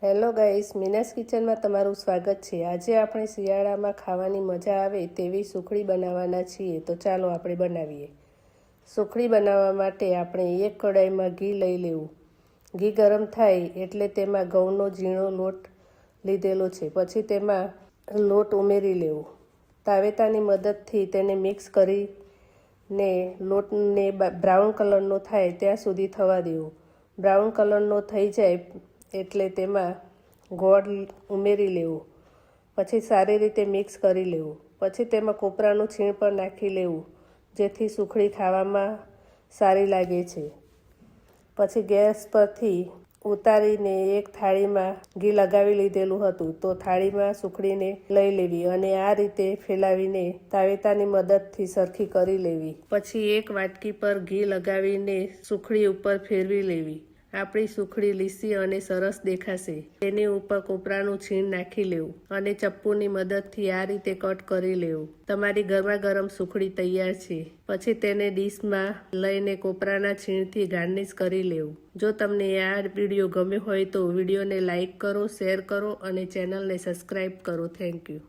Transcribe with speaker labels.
Speaker 1: Hello guys, Meena's કિચનમાં તમારું સ્વાગત છે। આજે આપણે શિયાળામાં ખાવાની મજા આવે તેવી સુખડી બનાવવાના છીએ, તો ચાલો આપણે બનાવીએ। સુખડી બનાવવા માટે આપણે એક કડાઈમાં ઘી લઈ લેવું। ઘી ગરમ થાય એટલે તેમાં ઘઉંનો ઝીણો લોટ લીધેલો છે, પછી તેમાં લોટ ઉમેરી લેવો। તાવેતાની મદદથી તેને મિક્સ કરીને લોટને બ્રાઉન કલરનો થાય ત્યાં સુધી થવા દેવો। બ્રાઉન કલરનો થઈ જાય એટલે તેમાં ગોળ ઉમેરી લેવો, પછી સારી રીતે મિક્સ કરી લેવું। પછી તેમાં કોપરાનું છીણ પણ નાખી લેવું, જેથી સુખડી ખાવામાં સારી લાગે છે। પછી ગેસ પરથી ઉતારીને એક થાળીમાં ઘી લગાવી લીધેલું હતું, તો થાળીમાં સુખડીને લઈ લેવી અને આ રીતે ફેલાવીને તાવેતાની મદદથી સરખી કરી લેવી। પછી એક વાટકી પર ઘી લગાવીને સુખડી ઉપર ફેરવી લેવી। આપણી સુખડી લીસી અને સરસ દેખાશે। તેની ઉપર કોપરાનું છીણ નાખી લેવું અને ચપ્પુની મદદથી આ રીતે કટ કરી લેવું। તમારી ગરમા ગરમ સુખડી તૈયાર છે। પછી તેને ડીશમાં લઈને કોપરાના છીણથી ગાર્નિશ કરી લેવું। જો તમને આ વિડીયો ગમ્યો હોય તો વિડીયોને લાઈક કરો, શેર કરો અને ચેનલને સબસ્ક્રાઈબ કરો। Thank you.